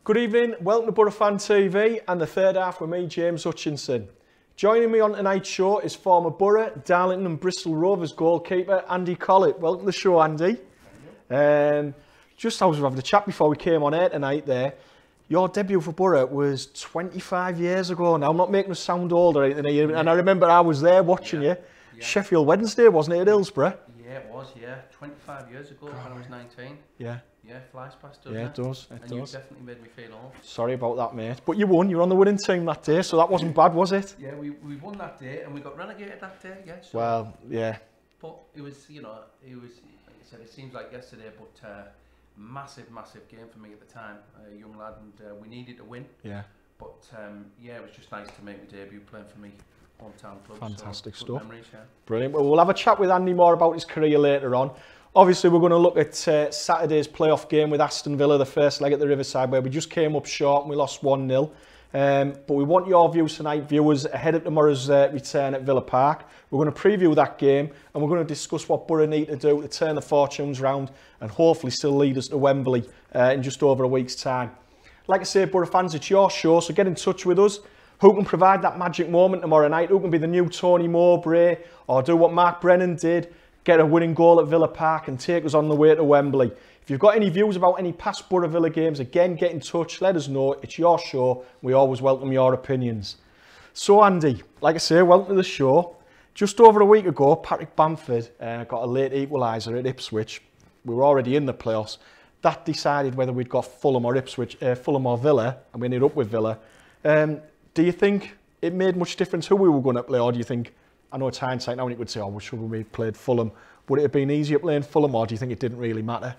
Good evening, welcome to Boro Fan TV and the third half with me, James Hutchinson. Joining me on tonight's show is former Boro, Darlington and Bristol Rovers goalkeeper Andy Collett. Welcome to the show, Andy. Just as we were having a chat before we came on air tonight there, your debut for Boro was 25 years ago now. I'm not making us sound old or anything, and I remember I was there watching you. Sheffield Wednesday, wasn't it, at Hillsborough? Yeah, it was, 25 years ago when I was 19. Yeah. Yeah, flies past, doesn't it? Yeah, it does. You definitely made me feel old. Sorry about that, mate. But you won. You were on the winning team that day, so that wasn't bad, was it? Yeah, we won that day and we got relegated that day, yeah. So, well, yeah. But it was, like I said, it seems like yesterday, but massive game for me at the time. A young lad, and we needed to win. Yeah. But yeah, it was just nice to make my debut playing for me hometown club. Fantastic so, stuff. Memories, yeah. Brilliant. Well, we'll have a chat with Andy more about his career later on. Obviously, we're going to look at Saturday's playoff game with Aston Villa, the first leg at the Riverside, where we just came up short and we lost 1-0. But we want your views tonight, viewers, ahead of tomorrow's return at Villa Park. We're going to preview that game and we're going to discuss what Boro need to do to turn the fortunes round and hopefully still lead us to Wembley in just over a week's time. Like I say, Boro fans, it's your show, so get in touch with us. Who can provide that magic moment tomorrow night? Who can be the new Tony Mowbray or do what Mark Brennan did? Get a winning goal at Villa Park and take us on the way to Wembley. If you've got any views about any past Boro Villa games, again, get in touch, let us know. It's your show. We always welcome your opinions. So, Andy, like I say, welcome to the show. Just over a week ago, Patrick Bamford got a late equaliser at Ipswich. We were already in the playoffs. That decided whether we'd got Fulham or Fulham or Villa, and we ended up with Villa. Do you think it made much difference who we were going to play, or do you think, I know it's hindsight now and it would say, oh, should we have played Fulham? Would it have been easier playing Fulham, or do you think it didn't really matter?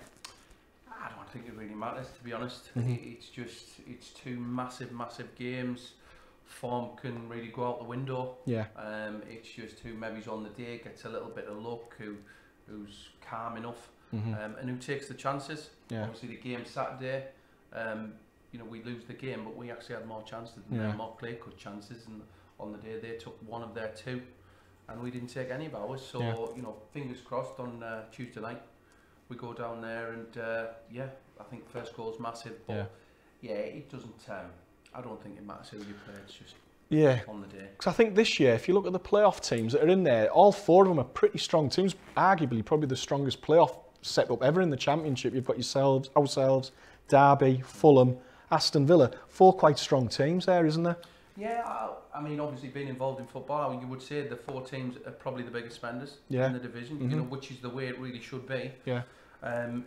I don't think it really matters, to be honest. It's two massive games. Form can really go out the window. Yeah. It's just who maybe's on the day, gets a little bit of luck, who's calm enough, and who takes the chances. Yeah. Obviously, the game Saturday, we lose the game, but we actually had more chances than them, more clear-cut chances, and on the day they took one of their two. And we didn't take any of ours, so fingers crossed on Tuesday night we go down there and I think first goal's massive, but it doesn't. I don't think it matters who you play. It's just on the day. Because I think this year, if you look at the playoff teams that are in there, all four of them are pretty strong teams. Arguably, probably the strongest playoff setup ever in the Championship. You've got ourselves, Derby, Fulham, Aston Villa. Four quite strong teams there, isn't there? Yeah, I mean, obviously being involved in football, you would say the four teams are probably the biggest spenders in the division, which is the way it really should be. Yeah. They've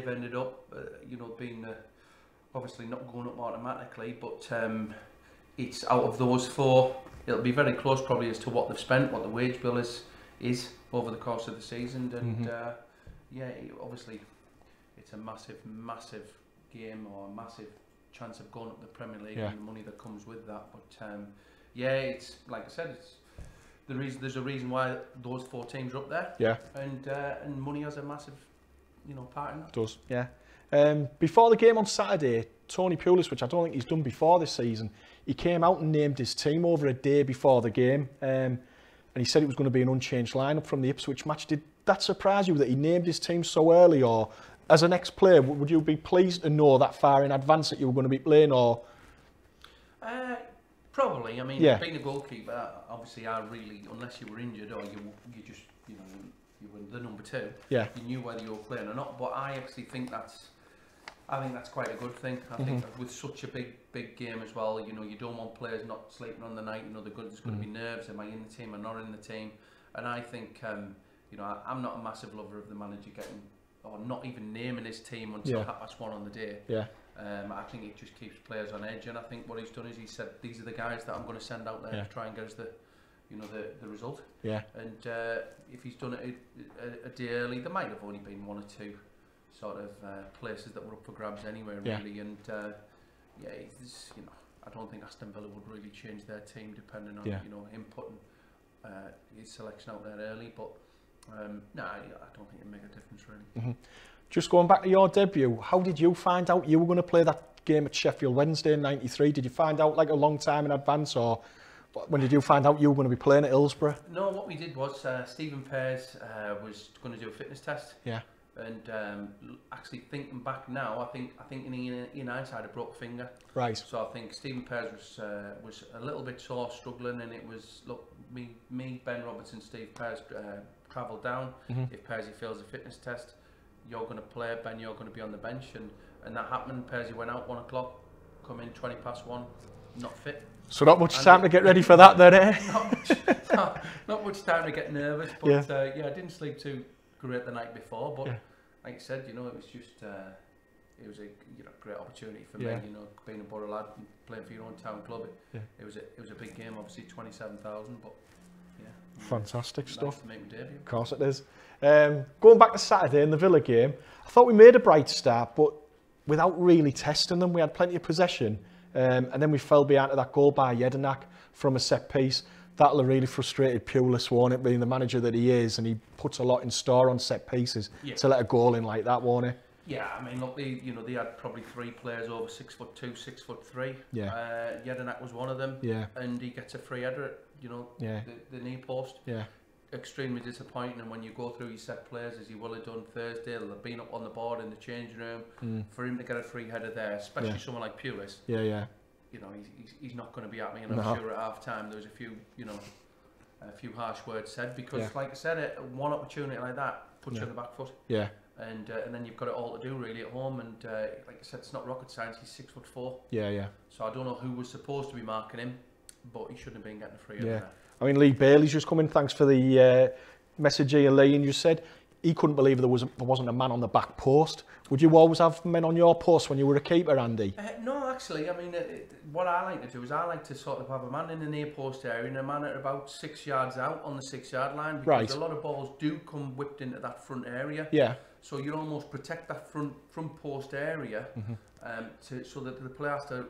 ended up, being obviously not going up automatically, but it's out of those four, it'll be very close probably as to what they've spent, what the wage bill is over the course of the season, and obviously it's a massive game or a massive chance of going up the Premier League and the money that comes with that. But it's like I said, it's there's a reason why those four teams are up there. Yeah. And money has a massive, part in that. It does. Yeah. Before the game on Saturday, Tony Pulis, which I don't think he's done before this season, he came out and named his team over a day before the game, and he said it was going to be an unchanged lineup from the Ipswich match. Did that surprise you that he named his team so early, or? As an ex-player, would you be pleased to know that far in advance that you were going to be playing, or? Probably. I mean, being a goalkeeper, obviously, unless you were injured or you just, you were the number two. Yeah. You knew whether you were playing or not. But I actually think that's quite a good thing. I think with such a big game as well, you don't want players not sleeping on the night. There's going to be nerves. Am I in the team or not in the team? And I think, I'm not a massive lover of the manager getting, or not even naming his team until 1:30 on the day. Yeah. I think it just keeps players on edge, and I think what he's done is he said these are the guys that I'm going to send out there to try and get us the result. Yeah. And if he's done it a day early, there might have only been one or two sort of places that were up for grabs anyway, really. And I don't think Aston Villa would really change their team depending on him putting his selection out there early, but. I don't think it'd make a difference really. Just going back to your debut, how did you find out you were going to play that game at Sheffield Wednesday in '93? Did you find out like a long time in advance, or when did you find out you were going to be playing at Hillsborough? No, what we did was Stephen Pears was going to do a fitness test. Yeah. And actually thinking back now, I think in hindsight I broke a finger. Right. So I think Stephen Pears was a little bit sore, struggling, and it was, look, me, Ben Robertson, Steve Pears travelled down. If Pearsy fails the fitness test, you're going to play. Ben, you're going to be on the bench, and that happened. Pearsy went out 1 o'clock, come in 20 past 1, not fit. So not much time to get ready for that then, eh? Not much time to get nervous, but yeah, I didn't sleep too great the night before, but like I said, you know, it was just it was a great opportunity for me, you know, being a Boro lad and playing for your own town club. It was a big game, obviously 27,000, but yeah, fantastic stuff. To make my debut. Of course it is. Going back to Saturday in the Villa game, I thought we made a bright start, but without really testing them. We had plenty of possession, and then we fell behind to that goal by Jedinak from a set piece. That'll have really frustrated Pulis, won't it, being the manager that he is, and he puts a lot in store on set pieces to let a goal in like that, won't he? Yeah, I mean, look, they had probably 3 players over 6'2", 6'3". Yeah. Jedinak was one of them. Yeah. And he gets a free header at, the near post. Yeah. Extremely disappointing, and when you go through your set players, as you will have done Thursday, they'll have been up on the board in the changing room, for him to get a free header there, especially someone like Pulis. Yeah. You know, he's not going to be happy, and I'm sure at half time there was a few harsh words said, because like I said, one opportunity like that puts you on the back foot. Yeah. And then you've got it all to do really at home, and like I said, it's not rocket science. He's 6'4". Yeah. So I don't know who was supposed to be marking him, but he shouldn't have been getting a free header there. I mean, Lee Bailey's just come in. Thanks for the message here, Lee. And you said he couldn't believe there wasn't a man on the back post. Would you always have men on your post when you were a keeper, Andy? No, actually. I mean, what I like to do is I like to sort of have a man in the near post area and a man at about 6 yards out on the 6 yard line, because a lot of balls do come whipped into that front area. Yeah. So you almost protect that front post area, so that the player has to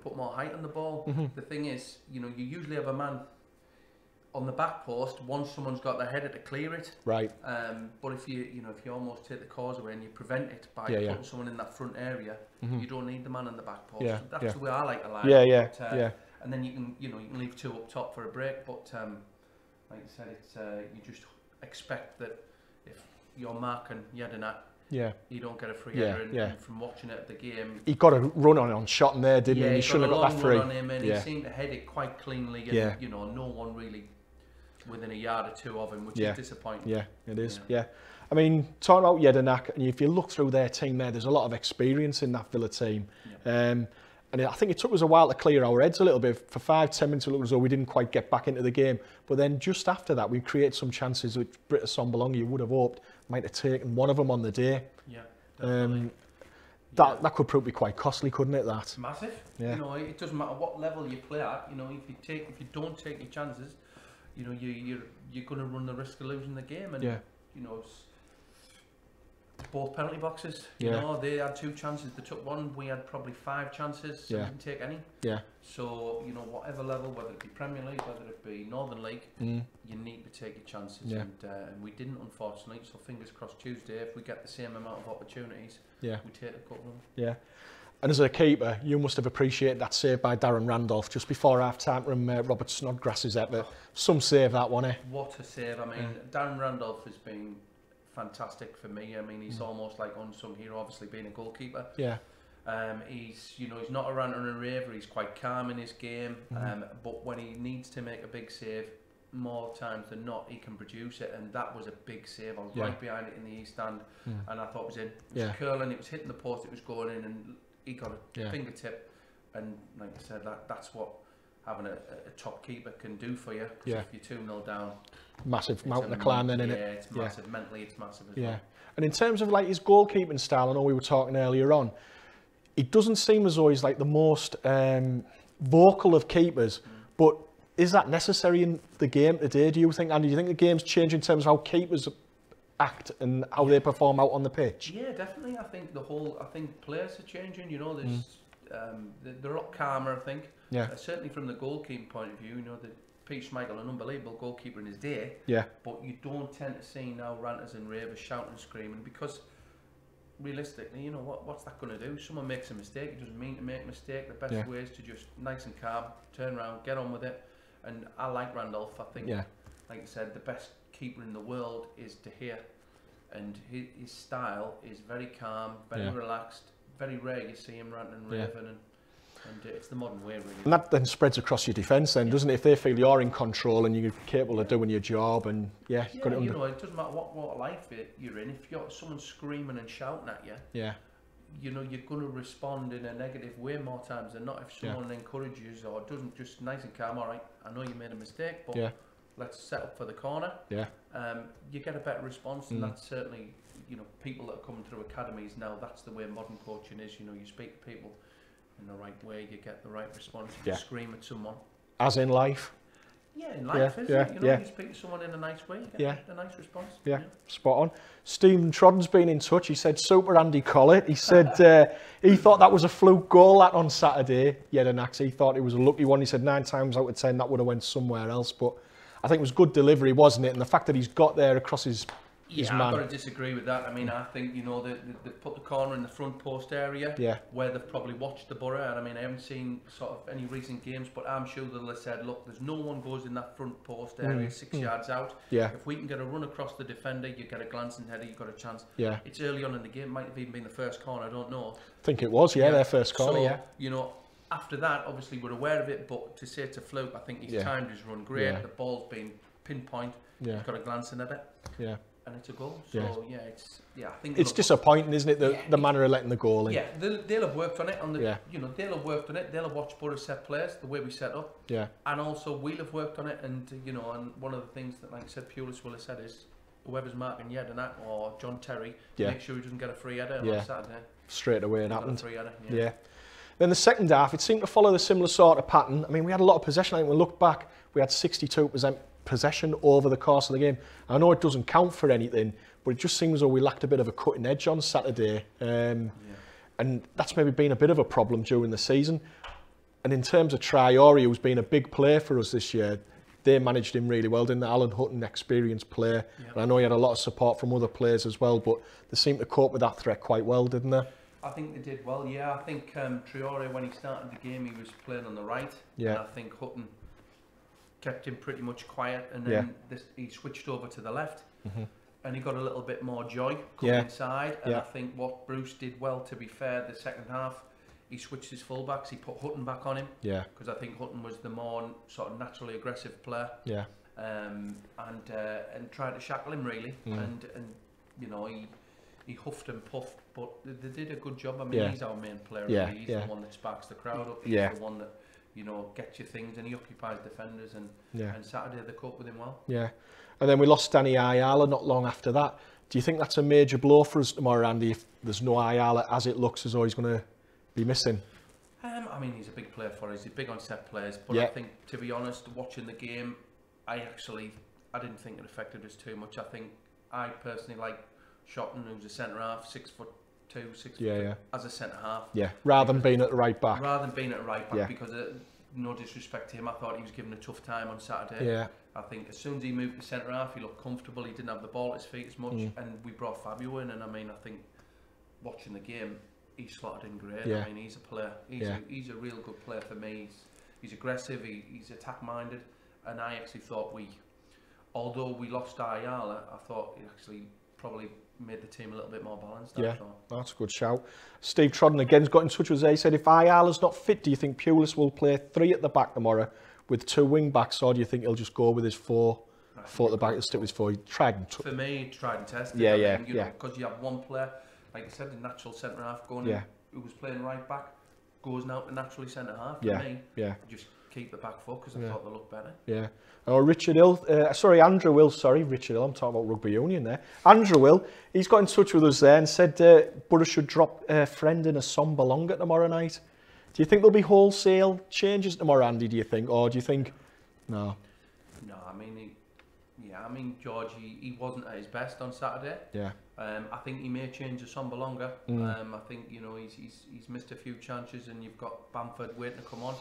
put more height on the ball. The thing is, you usually have a man on the back post once someone's got their header to clear it. Right. But if you almost take the cause away and you prevent it by putting someone in that front area, you don't need the man on the back post. So that's the way I like to line. Yeah. And then you can leave 2 up top for a break. But like I said, it's you just expect that if you're marking Jedinak, you don't get a free header. And from watching it at the game, he got a run on shot in there, didn't he? He shouldn't have got that free. On him, and he seemed to head it quite cleanly, and no one really within a yard or 2 of him, which is disappointing. Yeah, it is. Yeah. I mean, talking about Jedinak, and if you look through their team there's a lot of experience in that Villa team. And I think it took us a while to clear our heads a little bit. For 5-10 minutes, it looked as though we didn't quite get back into the game. But then just after that, we created some chances which Britta Sombolongi, you would have hoped, might have taken one of them on the day. Yeah, definitely. That could prove to be quite costly, couldn't it? That massive. Yeah. It doesn't matter what level you play at. If you don't take your chances, you're going to run the risk of losing the game. And both penalty boxes. They had 2 chances. They took 1. We had probably 5 chances. So we didn't take any. Yeah. So whatever level, whether it be Premier League, whether it be Northern League, you need to take your chances. Yeah. And we didn't, unfortunately. So fingers crossed Tuesday, if we get the same amount of opportunities, we take a couple of them. Yeah. And as a keeper, you must have appreciated that save by Darren Randolph just before half-time from Robert Snodgrass's effort. Some save that one, eh? What a save. I mean, Darren Randolph has been fantastic for me. I mean, he's almost like unsung hero, obviously being a goalkeeper. Yeah. He's not a ranter and a raver. He's quite calm in his game. But when he needs to make a big save, more times than not, he can produce it. And that was a big save. I was right behind it in the east stand, and I thought it was in. It was curling. It was hitting the post. It was going in, and he got a fingertip. And like I said, that's what having a top keeper can do for you. If you're 2-0 down, massive mountain to climb then, innit? Yeah, it's massive. Mentally, it's massive as well. And in terms of like his goalkeeping style, I know we were talking earlier on, it doesn't seem as though he's like the most vocal of keepers, but is that necessary in the game today, do you think? And do you think the game's changed in terms of how keepers act and how they perform out on the pitch? Yeah, definitely. I think players are changing. There's they're a lot calmer, I think. Yeah. Certainly from the goalkeeping point of view, that Pete Schmeichel, an unbelievable goalkeeper in his day. Yeah. But you don't tend to see now ranters and ravers shouting and screaming, because realistically, what's that going to do? Someone makes a mistake, it doesn't mean to make a mistake. The best way is to just nice and calm, turn around, get on with it. And I like Randolph. I think, like I said, the best keeper in the world is De Gea. and his style is very calm, very relaxed. Very rare you see him ranting and raving, and it's the modern way, really. And that then spreads across your defence, then, doesn't it? If they feel you're in control and you're capable of doing your job, and got it under. You know, it doesn't matter what life you're in. If you're someone screaming and shouting at you, you know, you're going to respond in a negative way more times than not. If someone encourages or doesn't, just nice and calm, all right, I know you made a mistake, but let's set up for the corner. You get a better response, and that's certainly, you know, people that are coming through academies now, that's the way modern coaching is. You know, you speak to people in the right way, you get the right response. You scream at someone. As in life? Yeah, in life, is it? You know, you speak to someone in a nice way, you get a nice response. Yeah, spot on. Stephen Trodden's been in touch. He said, super Andy Collett. He said he thought that was a fluke goal that on Saturday. Yedinax, he thought it was a lucky one. He said 9 times out of 10 that would have went somewhere else. But I think it was good delivery, wasn't it? And the fact that he's got there across his man. I've got to disagree with that. I mean, I think, you know, they put the corner in the front post area where they've probably watched the Boro. And I mean, I haven't seen sort of any recent games, but I'm sure they'll have said, look, there's no one goes in that front post area 6 yards out. If we can get a run across the defender, you get a glancing header, you've got a chance. It's early on in the game, might have even been the first corner, I don't know. I think it was, their first corner, so, you know, after that, obviously we're aware of it, but to say it's a fluke, I think he's timed his run great. The ball's been pinpoint. He's got a glancing at it. And it's a goal. So I think it's disappointing, isn't it? The manner of letting the goal in. Yeah, they'll have worked on it. You know, they'll have worked on it. They'll have watched Boro set players, the way we set up. And also we'll have worked on it. And you know, and one of the things that, like I said, Pulis will have said is, whoever's marking Yedinak or John Terry, make sure he doesn't get a free header on Saturday. Straight away it happened. Free header, Then the second half, it seemed to follow the similar sort of pattern. I mean, we had a lot of possession. I think we looked back, we had 62% possession over the course of the game. I know it doesn't count for anything, but it just seems as though we lacked a bit of a cutting edge on Saturday. And that's maybe been a bit of a problem during the season. And in terms of Traore, who's been a big player for us this year, they managed him really well, didn't they? Alan Hutton, experienced player. And I know he had a lot of support from other players as well, but they seemed to cope with that threat quite well, didn't they? I think they did well, I think Traore, when he started the game, he was playing on the right. And I think Hutton kept him pretty much quiet, and then he switched over to the left, and he got a little bit more joy coming inside. And I think what Bruce did well, to be fair, the second half, he switched his fullbacks. He put Hutton back on him, because I think Hutton was the more sort of naturally aggressive player, and tried to shackle him really, and you know, he huffed and puffed, but they did a good job. I mean, he's our main player. Really. He's the one that sparks the crowd up. He's the one that, you know, gets you things, and he occupies defenders, and Saturday they cope with him well. And then we lost Danny Ayala not long after that. Do you think that's a major blow for us tomorrow, Andy, if there's no Ayala, as it looks as though he's going to be missing? I mean, he's a big player for us. He's big on set players, but I think, to be honest, watching the game, I didn't think it affected us too much. I think I personally like Shotton, who's a centre half, 6'2", 6 foot, as a centre half. Rather than being at the right back. Because no disrespect to him, I thought he was given a tough time on Saturday. I think as soon as he moved to centre half, he looked comfortable. He didn't have the ball at his feet as much, and we brought Fabio in. And I mean, I think watching the game, he slotted in great. I mean, he's a player. He's a real good player for me. He's aggressive. He's attack minded, and I actually thought although we lost Ayala, I thought he actually probably made the team a little bit more balanced. That's a good shout. Steve Trodden again's got in touch with us. He said, if Ayala's not fit, do you think Pulis will play 3 at the back tomorrow with 2 wing backs, or do you think he'll just go with his 4 at the back and stick with his 4? He tried and for me, tried and tested. Because you have one player, like I said, the natural centre half going in, who was playing right back, goes now to naturally centre half. For me, just keep the back foot, because I thought they looked better. Andrew Will, Richard Hill, I'm talking about rugby union there. Andrew Will, he's got in touch with us there and said Boro should drop a friend in a Sombalonga tomorrow night. Do you think there'll be wholesale changes tomorrow, Andy, do you think? Or do you think, no? No, I mean, George, he wasn't at his best on Saturday. I think he may change the Sombalonga. I think, you know, he's missed a few chances, and you've got Bamford waiting to come on.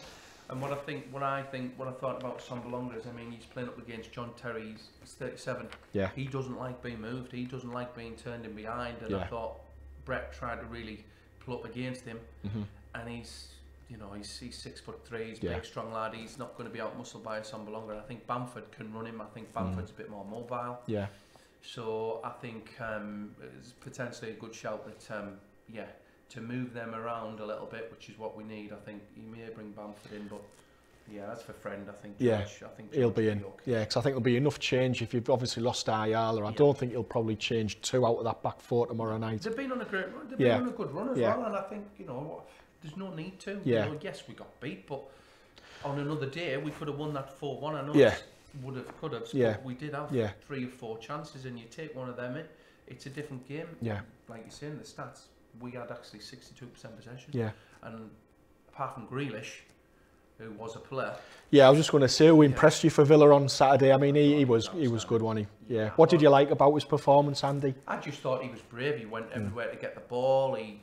And what I thought about Sombalonga is, I mean, he's playing up against John Terry. He's 37. He doesn't like being moved. He doesn't like being turned in behind. And I thought Brett tried to really pull up against him. And he's 6'3". He's a big, strong lad. He's not going to be out muscled by a Sombalonga. I think Bamford can run him. I think Bamford's a bit more mobile. So I think it's potentially a good shout that, yeah, to move them around a little bit, which is what we need. I think he may bring Bamford in, but yeah, as for Friend, I think George, I think he'll be in. Okay. Yeah, because I think there'll be enough change if you've obviously lost Ayala. I don't think he'll probably change 2 out of that back 4 tomorrow night. They've been on a great run. They've been on a good run as well, and I think, you know, there's no need to. Yeah. You know, yes, we got beat, but on another day we could have won that 4-1. I know would have, could have, but we did have 3 or 4 chances, and you take one of them in, it's a different game. Yeah. Like you say in the stats, we had actually 62% possession. Yeah. And apart from Grealish, who was a player. Yeah, I was just going to say, who impressed you for Villa on Saturday? I mean, he was good, wasn't he? Yeah. What did you like about his performance, Andy? I just thought he was brave. He went everywhere to get the ball. He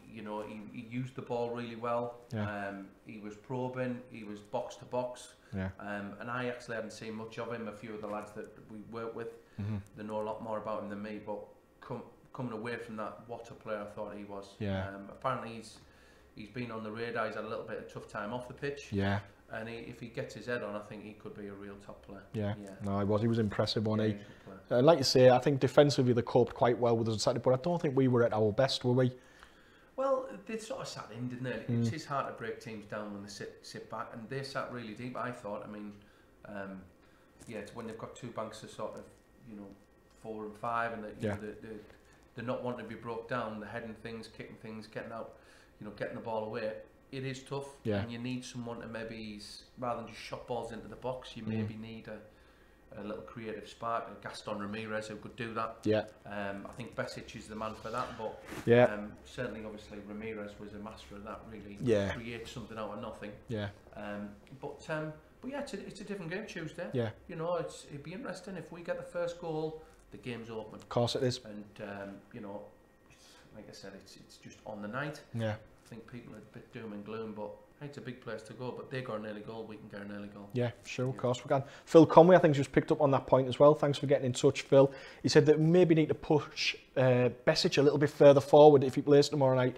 used the ball really well. Yeah. He was probing. He was box to box. Yeah. And I actually hadn't seen much of him. A few of the lads that we work with, they know a lot more about him than me. But coming away from that, what a player I thought he was. Yeah. Apparently he's been on the radar. He's had a little bit of tough time off the pitch. Yeah. And if he gets his head on, I think he could be a real top player. Yeah. No, he was impressive, wasn't he? Like you say, I think defensively they coped quite well with us on Saturday, but I don't think we were at our best, were we? Well, they sort of sat in, didn't they? It is hard to break teams down when they sit back, and they sat really deep. I thought. I mean, it's when they've got 2 banks of sort of, 4 and 5, and they're not wanting to be broke down. They're heading things, kicking things, getting out, getting the ball away. It is tough, and you need someone to maybe, rather than just shot balls into the box, you maybe need a little creative spark. Gaston Ramirez who could do that. Yeah. I think Besic is the man for that, but certainly, obviously, Ramirez was a master of that. Really, create something out of nothing. Yeah. But yeah, it's a different game Tuesday. Yeah. It'd be interesting if we get the first goal, the game's open. Of course it is. And like I said, it's just on the night. Yeah. I think people are a bit doom and gloom, but hey, it's a big place to go. But they got an early goal, we can get an early goal. Yeah, sure, of course we can. Phil Conway, I think, just picked up on that point as well. Thanks for getting in touch, Phil. He said that we maybe need to push Besic a little bit further forward if he plays tomorrow night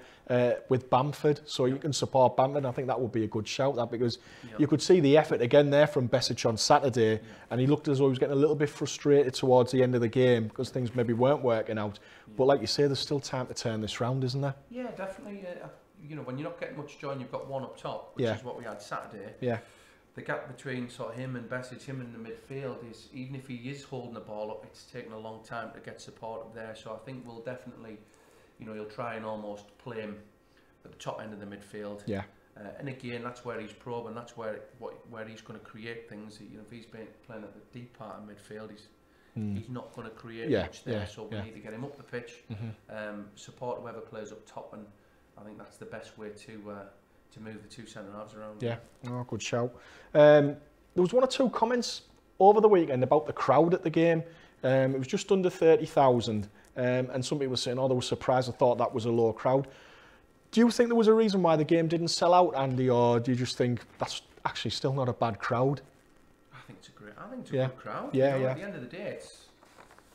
with Bamford, so you can support Bamford. I think that would be a good shout, that, because you could see the effort again there from Besic on Saturday, and he looked as though he was getting a little bit frustrated towards the end of the game because things maybe weren't working out. But like you say, there's still time to turn this round, isn't there? Yeah, definitely. When you're not getting much joy and you've got one up top, which is what we had Saturday, the gap between sort of him and Besic, him in the midfield, is, even if he is holding the ball up, it's taken a long time to get support up there. So I think we'll definitely, he'll try and almost play him at the top end of the midfield. Yeah. And again, that's where he's probing, that's where he's going to create things. If he's playing at the deep part of midfield, he's not going to create much there. So we need to get him up the pitch, support whoever plays up top, and I think that's the best way to move the 2 centre halves around. Yeah, good shout. There was 1 or 2 comments over the weekend about the crowd at the game. It was just under 30,000, and some people were saying, they were surprised and thought that was a low crowd. Do you think there was a reason why the game didn't sell out, Andy, or do you just think that's actually still not a bad crowd? I think it's a good crowd. Yeah, At the end of the day,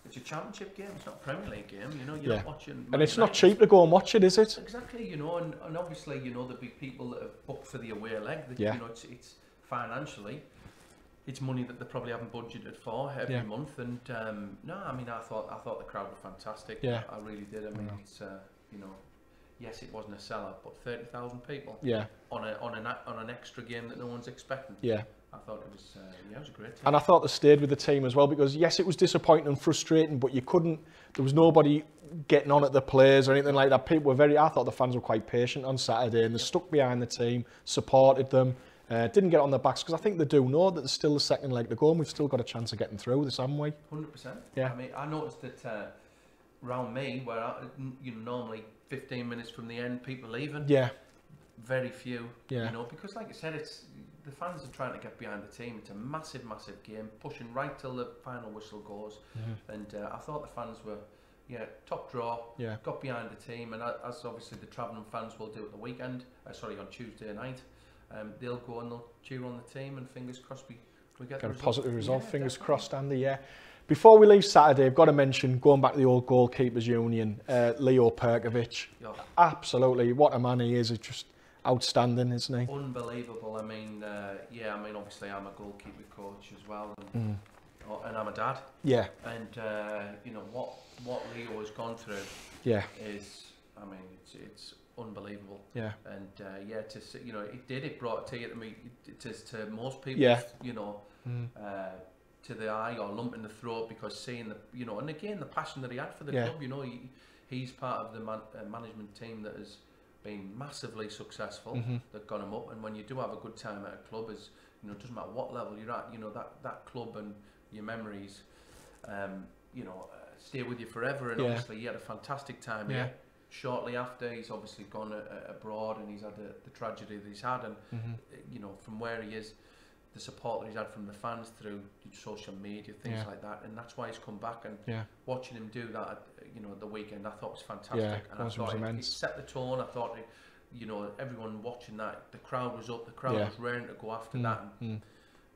it's a championship game, it's not a Premier League game, you're not watching... And it's not cheap to go and watch it, is it? Exactly, and obviously, there'll be people that have booked for the away leg, that, it's financially, it's money that they probably haven't budgeted for every month, and no, I mean, I thought the crowd were fantastic. Yeah. I really did. I mean, it's, yes, it wasn't a sellout, but 30,000 people on an extra game that no one's expecting. Yeah. I thought it was, it was a great team. And I thought they stayed with the team as well, because yes, it was disappointing and frustrating, but there was nobody getting on at the players or anything like that. People were I thought the fans were quite patient on Saturday, and they stuck behind the team, supported them, didn't get on their backs, because I think they do know that there's still the second leg to go, and we've still got a chance of getting through this, haven't we? 100%. Yeah. I mean, I noticed that around me, where normally 15 minutes from the end, people leaving. Yeah. Very few. Yeah. Because like I said, the fans are trying to get behind the team. It's a massive, massive game, pushing right till the final whistle goes. And I thought the fans were, top draw. Yeah. Got behind the team, and as obviously the travelling fans will do at the weekend. On Tuesday night, they'll go and they'll cheer on the team, and fingers crossed we get a positive result. Fingers crossed, Andy. Yeah. Before we leave Saturday, I've got to mention, going back to the old goalkeepers union, Leo Percovich. Yeah. Absolutely, what a man he is. It's just outstanding, isn't he? Unbelievable. I mean, obviously I'm a goalkeeper coach as well, and and I'm a dad. Yeah. And you know what Leo has gone through. Yeah. Is, I mean, it's unbelievable. Yeah. And yeah, you know, it brought a tear to me, to most people. Yeah. You know, to the eye or lump in the throat, because seeing the, you know, and again the passion that he had for the club. You know, he's part of the management team that has been massively successful, that got him up. And when you do have a good time at a club, is, you know, it doesn't matter what level you're at, you know, that club and your memories, you know, stay with you forever. And obviously he had a fantastic time here. Shortly after, he's obviously gone abroad, and he's had the tragedy that he's had, and you know, from where he is, the support that he's had from the fans through social media, things like that, and that's why he's come back. And watching him do that, you know, at the weekend, I thought was fantastic. And I thought it set the tone. I thought, you know, everyone watching that, the crowd was up, the crowd was raring to go after that. And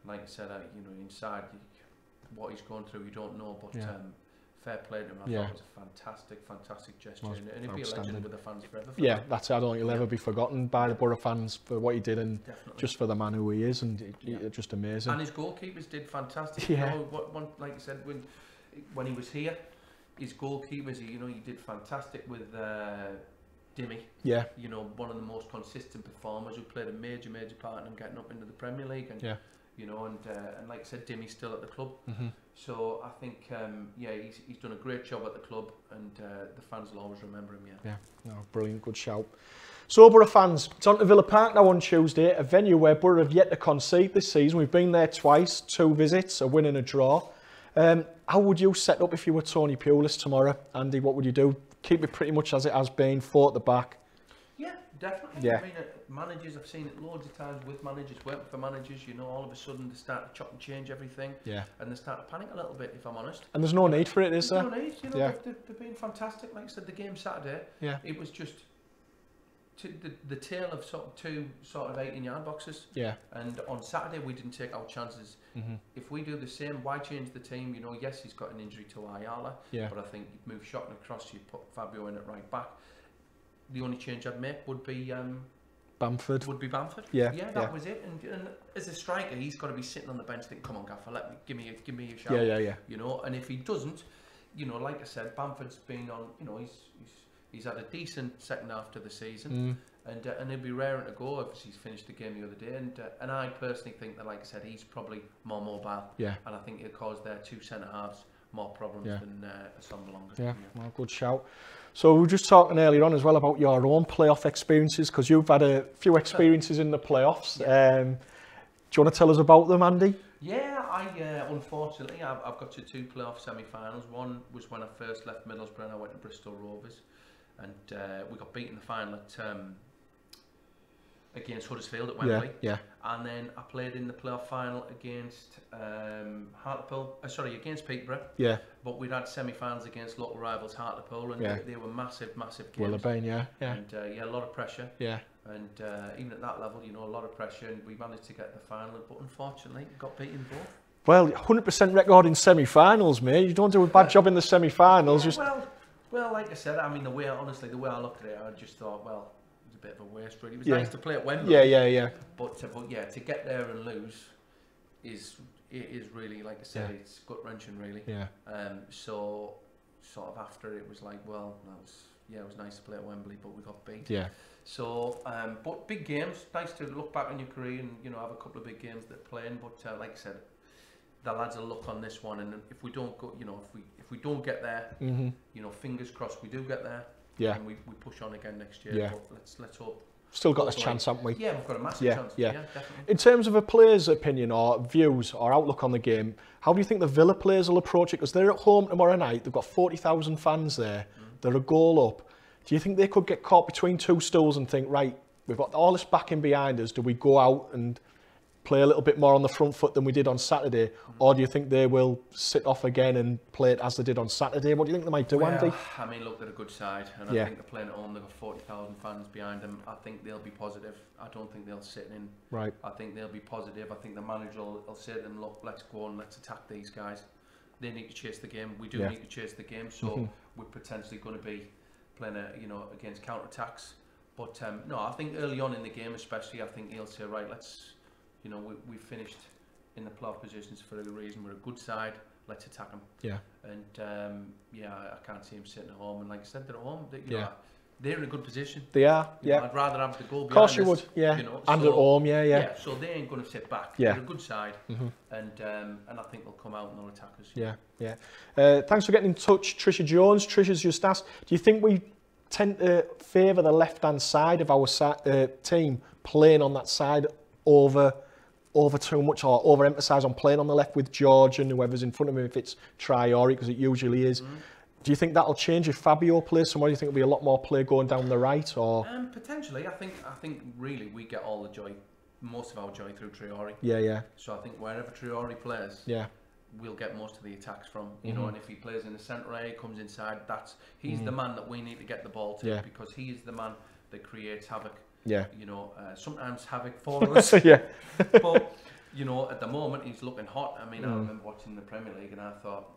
like I said, you know, inside, what he's going through, you don't know, but fair play to him. I thought it was a fantastic gesture, and he'd be a legend with the fans forever. That's it. I don't think he'll ever be forgotten by the Boro fans for what he did, and just for the man who he is, and just amazing. And his goalkeepers did fantastic. You know, like I said, when he was here, his goalkeepers, you know, he did fantastic with Dimmy. You know, one of the most consistent performers, who played a major part in him getting up into the Premier League. And you know, and like I said, Dimmy's still at the club. So I think, he's done a great job at the club, and the fans will always remember him. No, brilliant, good shout. So Boro fans, it's on to Villa Park now on Tuesday, a venue where Boro have yet to concede this season. We've been there twice, 2 visits, a win and a draw. How would you set up if you were Tony Pulis tomorrow, Andy? What would you do? Keep it pretty much as it has been, 4 at the back. Yeah, definitely. I mean, managers, I've seen it loads of times with managers, working for managers, you know, all of a sudden they start to chop and change everything. And they start to panic a little bit, if I'm honest. And there's no need for it, is there? There's no need, you know, they've been fantastic. Like I said, the game Saturday, it was just the tale of sort of 2 18-yard boxes. And on Saturday, we didn't take our chances. If we do the same, why change the team? You know, yes, he's got an injury to Ayala, but I think you'd move Shotton across, you'd put Fabio in at right back. The only change I'd make would be Bamford. That was it. And as a striker, he's got to be sitting on the bench thinking, "Come on, Gaffer, give me a shout." You know, and if he doesn't, you know, like I said, Bamford's been on. You know, he's had a decent second half to the season, and he'll be raring to go if he's finished the game the other day. And I personally think that, like I said, he's probably more mobile. And I think he'll cause their 2 centre halves more problems than Somberlonger. Well, good shout. So we were just talking earlier on as well about your own playoff experiences, because you've had a few experiences in the playoffs. Do you want to tell us about them, Andy? Unfortunately, I've got to 2 playoff semi-finals. One was when I first left Middlesbrough and I went to Bristol Rovers, and we got beat in the final at against Huddersfield at Wembley. And then I played in the playoff final against Hartlepool. Against Peterborough. But we'd had semi-finals against local rivals Hartlepool, and they were massive games. Will have been, And a lot of pressure. And even at that level, you know, a lot of pressure, and we managed to get the final, but unfortunately, got beaten both. Well, 100% record in semi-finals, mate. You don't do a bad job in the semi-finals. Well, like I said, I mean, the way I looked at it, I just thought, well, it was a bit of a waste, really. It was nice to play at Wembley. But to get there and lose is really, like I said, it's gut-wrenching, really. So sort of after it was like, well, it was nice to play at Wembley, but we got beat. So, but big games, nice to look back on your career and, you know, have a couple of big games that playing. But like I said, the lads will look on this one, and if we don't go, you know, if we don't get there, you know, fingers crossed we do get there. And we push on again next year. But let's hope. Still got this chance, haven't we? Yeah, we've got a massive chance. Definitely. In terms of a player's opinion or views or outlook on the game, how do you think the Villa players will approach it? Because they're at home tomorrow night. They've got 40,000 fans there. They're a goal up. Do you think they could get caught between 2 stools and think, right, we've got all this backing behind us. Do we go out and play a little bit more on the front foot than we did on Saturday? Or do you think they will sit off again and play it as they did on Saturday? What do you think they might do, Andy? I mean, look, they're a good side, and I think they're playing at home. They've got 40,000 fans behind them. I think they'll be positive. I don't think they'll sit in. Right. I think they'll be positive. I think the manager will say to them, look, let's go and let's attack these guys. They need to chase the game. We do need to chase the game, so we're potentially going to be playing against counter-attacks. But no, I think early on in the game especially, I think he'll say, right, let's, you know, we finished in the playoff positions for a reason. We're a good side. Let's attack them. Yeah. And yeah, I can't see him sitting at home. And like I said, they're at home. You know, they're in a good position. They are. You know, I'd rather have the goal behind us. Of course you would. Yeah. You know, and so, at home. Yeah. Yeah. So they ain't going to sit back. Yeah. They're a good side. And I think they'll come out and they'll attack us. Yeah. Yeah. Thanks for getting in touch, Trisha Jones. Trisha's just asked, do you think we tend to favour the left-hand side of our team playing on that side over too much, or overemphasise on playing on the left with George and whoever's in front of him if it's Traore, because it usually is? Do you think that'll change if Fabio plays somewhere? Do you think there'll be a lot more play going down the right? Or potentially. I think really we get all the joy, most of our joy through Traore. Yeah. So I think wherever Traore plays, we'll get most of the attacks from. You know, and if he plays in the centre area, comes inside, he's the man that we need to get the ball to, because he is the man that creates havoc. Yeah. You know, sometimes havoc for us. But you know, at the moment he's looking hot. I mean, I remember watching the Premier League and I thought,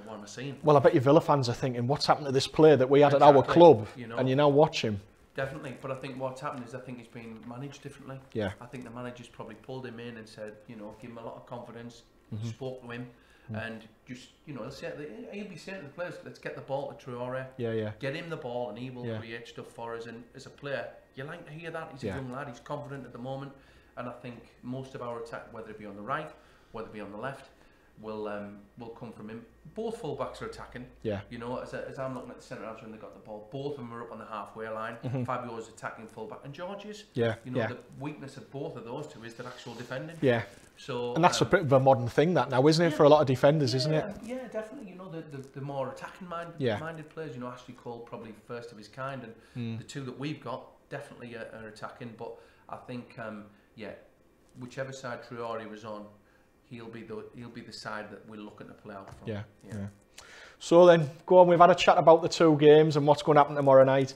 what am I seeing? Well, I bet you Villa fans are thinking, what's happened to this player that we had at our club, you know, and you now watch him. Definitely, but I think what's happened is I think he's been managed differently. Yeah. I think the manager's probably pulled him in and said, you know, give him a lot of confidence, spoke to him, and just, you know, he'll be saying to the players, let's get the ball to Traore. Yeah. Get him the ball and he will create stuff for us. And as a player, you like to hear that. He's a young lad, he's confident at the moment. And I think most of our attack, whether it be on the right, whether it be on the left, will come from him. Both fullbacks are attacking. Yeah. You know, as I'm looking at the centre halves when they got the ball, both of them are up on the halfway line. Fabio's attacking fullback, and George is. Yeah. You know, the weakness of both of those two is their actual defending. Yeah. So. And that's a bit of a modern thing that now, isn't it, for a lot of defenders, isn't it? Yeah, definitely. You know, the more attacking minded players. You know, Ashley Cole probably first of his kind, and the two that we've got definitely are attacking. But I think, whichever side Traore was on, he'll be the side that we're looking to play out from. Yeah. So then, go on. We've had a chat about the two games and what's going to happen tomorrow night.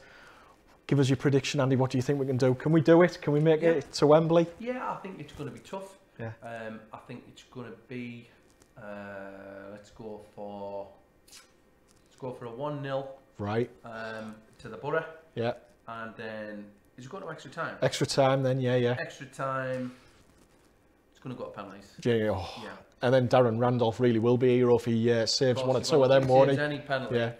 Give us your prediction, Andy. What do you think we can do? Can we do it? Can we make it to Wembley? Yeah, I think it's going to be tough. Yeah. I think it's going to be. Let's go for a 1-0. Right. To the Boro. Yeah. And then is it going to extra time? Extra time, then. Yeah. Extra time. Going to go to penalties. Yeah. And then Darren Randolph really will be a hero if he saves one or two of them, won't he? Any penalty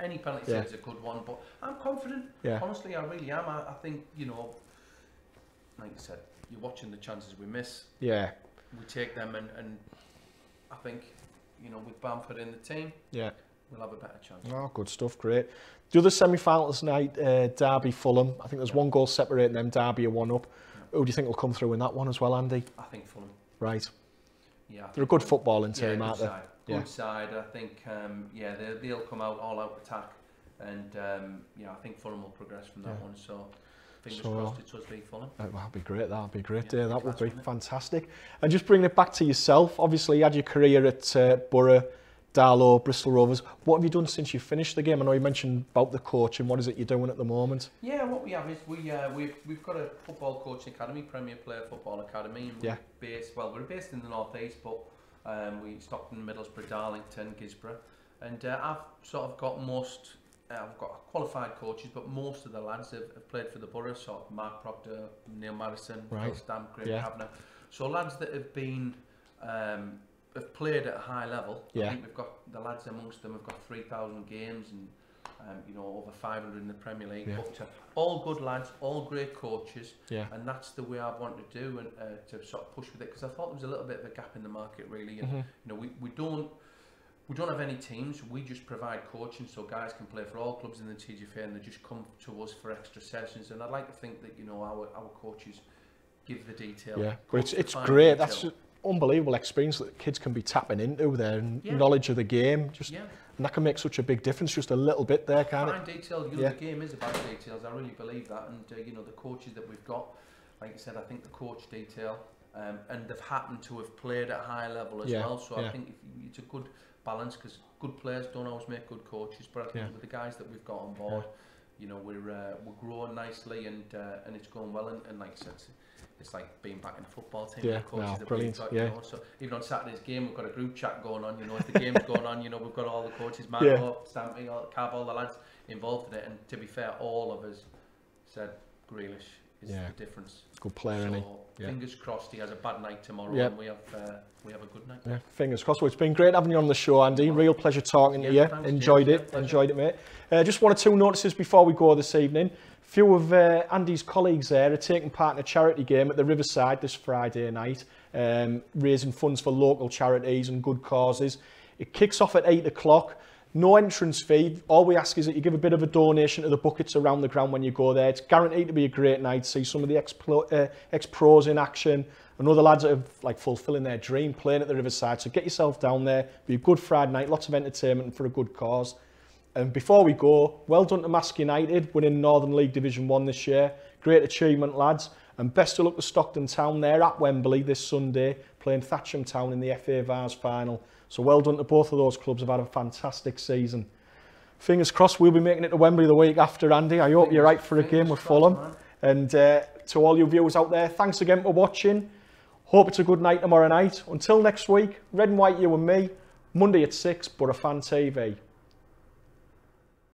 save is a good one, but I'm confident. Yeah. Honestly, I really am. I think, you know, like you said, you're watching the chances we miss. Yeah. We take them, and I think, you know, with Bamford in the team, we'll have a better chance. Oh, good stuff, great. The other semi-finals night, Derby, Fulham. I think there's one goal separating them. Derby are one up. Yeah. Who do you think will come through in that one as well, Andy? I think Fulham. Right. Yeah. They're a good footballing team, aren't they? Good side. I think, they'll come out all out attack, and I think Fulham will progress from that one. So, fingers crossed it's us beat Fulham. That'd be great. That'd be great. Yeah, that would be fantastic. And just bringing it back to yourself. Obviously, you had your career at Boro, Darlow, Bristol Rovers. What have you done since you finished the game? I know you mentioned about the coaching. What is it you're doing at the moment? Yeah, what we have is we've got a football coaching academy, Premier Player Football Academy. And we're based in the North East, but we Stockton, Middlesbrough, Darlington, Gisborough, and I've sort of got I've got qualified coaches, but most of the lads have played for the Borough. So Mark Proctor, Neil Madison, Phil Stamp, Graham Kavanagh. So lads that have been have played at a high level. I think we've got the lads amongst them have got 3,000 games and over 500 in the Premier League. Up to all good lads, all great coaches, and that's the way I want to do, and to sort of push with it, because I thought there was a little bit of a gap in the market really, and you know, we don't have any teams. We just provide coaching so guys can play for all clubs in the TGFA, and they just come to us for extra sessions. And I'd like to think that, you know, our coaches give the detail. Yeah, but it's great. That's unbelievable experience that kids can be tapping into, their knowledge of the game, and that can make such a big difference, just a little bit there, can't it? Detail, you know, the game is about details. I really believe that, and you know, the coaches that we've got, like I said, I think the coach detail, and they've happened to have played at a high level as well. So I think it's a good balance, because good players don't always make good coaches, but I think with the guys that we've got on board, you know, we're growing nicely, and it's going well, and like I said, it's like being back in a football team. Yeah, brilliant. Got, you know, so even on Saturday's game, we've got a group chat going on. You know, if the game's going on, you know, we've got all the coaches, Marco, Stampy, all the lads involved in it. And to be fair, all of us said Grealish, is the difference. Good player, isn't he? Fingers crossed he has a bad night tomorrow and we have a good night. Yeah, fingers crossed. Well, it's been great having you on the show, Andy. Real pleasure talking to you. Thanks, enjoyed it, mate. Just one or two notices before we go this evening. A few of Andy's colleagues there are taking part in a charity game at the Riverside this Friday night, raising funds for local charities and good causes. It kicks off at 8 o'clock. No entrance fee. All we ask is that you give a bit of a donation to the buckets around the ground when you go there. It's guaranteed to be a great night. See some of the ex-pros in action and other lads that are fulfilling their dream playing at the Riverside. So get yourself down there. Be a good Friday night. Lots of entertainment and for a good cause. And before we go, well done to Mask United, winning Northern League Division 1 this year. Great achievement, lads. And best of luck to Stockton Town. They're at Wembley this Sunday, playing Thatcham Town in the FA Vars final. So well done to both of those clubs. Have had a fantastic season. Fingers crossed we'll be making it to Wembley the week after, Andy. I hope you're right for a game with Fulham. And to all you viewers out there, thanks again for watching. Hope it's a good night tomorrow night. Until next week, Red and White, you and me. Monday at 6, Boro Fan TV.